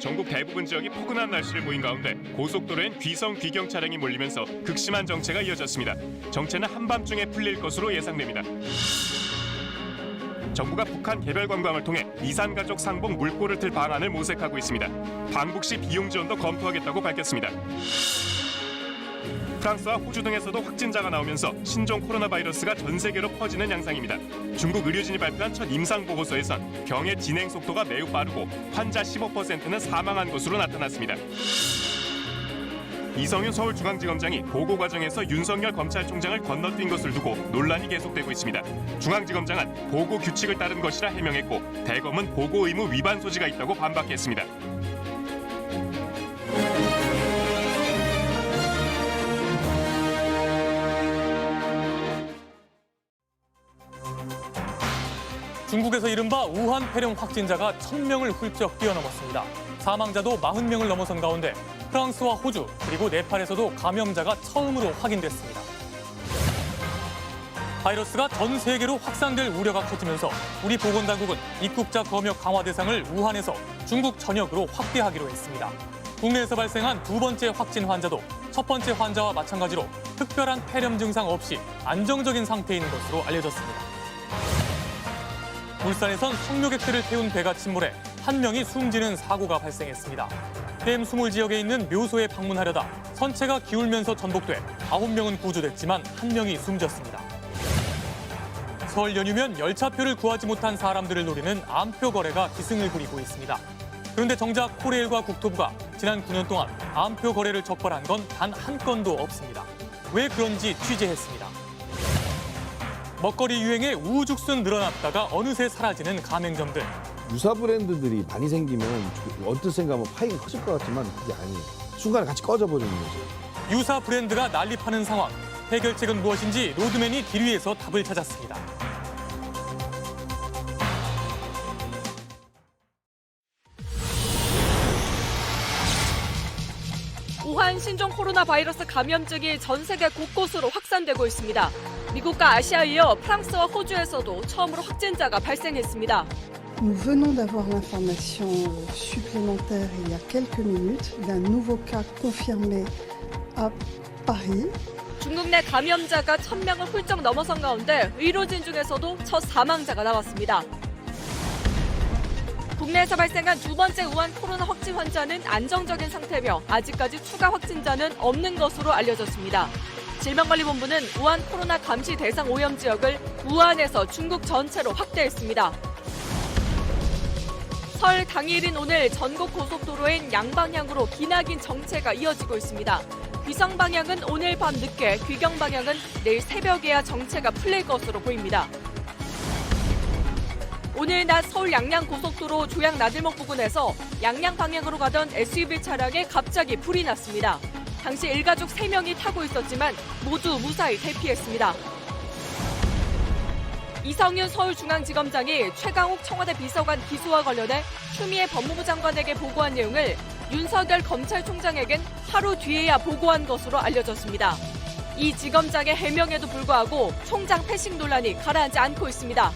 전국 대부분 지역이 포근한 날씨를 보인 가운데 고속도로엔 귀성 귀경 차량이 몰리면서 극심한 정체가 이어졌습니다. 정체는 한밤중에 풀릴 것으로 예상됩니다. 정부가 북한 개별 관광을 통해 이산가족 상봉 물꼬를 틀 방안을 모색하고 있습니다. 방북 시 비용 지원도 검토하겠다고 밝혔습니다. 프랑스와 호주 등에서도 확진자가 나오면서 신종 코로나 바이러스가 전 세계로 퍼지는 양상입니다. 중국 의료진이 발표한 첫 임상 보고서에선 병의 진행 속도가 매우 빠르고 환자 15%는 사망한 것으로 나타났습니다. 이성윤 서울중앙지검장이 보고 과정에서 윤석열 검찰총장을 건너뛴 것을 두고 논란이 계속되고 있습니다. 중앙지검장은 보고 규칙을 따른 것이라 해명했고 대검은 보고 의무 위반 소지가 있다고 반박했습니다. 중국에서 이른바 우한 폐렴 확진자가 1000명을 훌쩍 뛰어넘었습니다. 사망자도 40명을 넘어선 가운데 프랑스와 호주 그리고 네팔에서도 감염자가 처음으로 확인됐습니다. 바이러스가 전 세계로 확산될 우려가 커지면서 우리 보건당국은 입국자 검역 강화 대상을 우한에서 중국 전역으로 확대하기로 했습니다. 국내에서 발생한 두 번째 확진 환자도 첫 번째 환자와 마찬가지로 특별한 폐렴 증상 없이 안정적인 상태인 것으로 알려졌습니다. 울산에선 성묘객들을 태운 배가 침몰해 한 명이 숨지는 사고가 발생했습니다. 댐 수몰 지역에 있는 묘소에 방문하려다 선체가 기울면서 전복돼 9명은 구조됐지만 1명이 숨졌습니다. 설 연휴면 열차표를 구하지 못한 사람들을 노리는 암표 거래가 기승을 부리고 있습니다. 그런데 정작 코레일과 국토부가 지난 9년 동안 암표 거래를 적발한 건 단 한 건도 없습니다. 왜 그런지 취재했습니다. 먹거리 유행에 우후죽순 늘어났다가 어느새 사라지는 가맹점들. 유사 브랜드들이 많이 생기면 어떻게 파이가 커질 것 같지만 그게 아니에요. 순간에 같이 꺼져버리는 거죠. 유사 브랜드가 난립하는 상황. 해결책은 무엇인지 로드맨이 길 위에서 답을 찾았습니다. 우한 신종 코로나 바이러스 감염증이 전 세계 곳곳으로 확산되고 있습니다. 미국과 아시아에 이어 프랑스와 호주에서도 처음으로 확진자가 발생했습니다. Nous venons d'avoir l'information supplémentaire il y a quelques minutes d'un nouveau cas confirmé à Paris. 중국 내 감염자가 1000명을 훌쩍 넘어선 가운데 의료진 중에서도 첫 사망자가 나왔습니다. 국내에서 발생한 두 번째 우한 코로나 확진 환자는 안정적인 상태며 아직까지 추가 확진자는 없는 것으로 알려졌습니다. 질병관리본부는 우한 코로나 감시 대상 오염 지역을 우한에서 중국 전체로 확대했습니다. 설 당일인 오늘 전국 고속도로엔 양방향으로 기나긴 정체가 이어지고 있습니다. 귀성 방향은 오늘 밤 늦게, 귀경 방향은 내일 새벽에야 정체가 풀릴 것으로 보입니다. 오늘 낮 서울 양양 고속도로 조양 나들목 부근에서 양양 방향으로 가던 SUV 차량에 갑자기 불이 났습니다. 당시 일가족 3명이 타고 있었지만 모두 무사히 대피했습니다. 이성윤 서울중앙지검장이 최강욱 청와대 비서관 기소와 관련해 추미애 법무부 장관에게 보고한 내용을 윤석열 검찰총장에겐 하루 뒤에야 보고한 것으로 알려졌습니다. 이 지검장의 해명에도 불구하고 총장 패싱 논란이 가라앉지 않고 있습니다.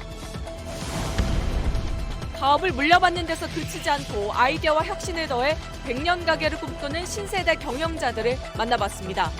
가업을 물려받는 데서 그치지 않고 아이디어와 혁신을 더해 100년 가게를 꿈꾸는 신세대 경영자들을 만나봤습니다.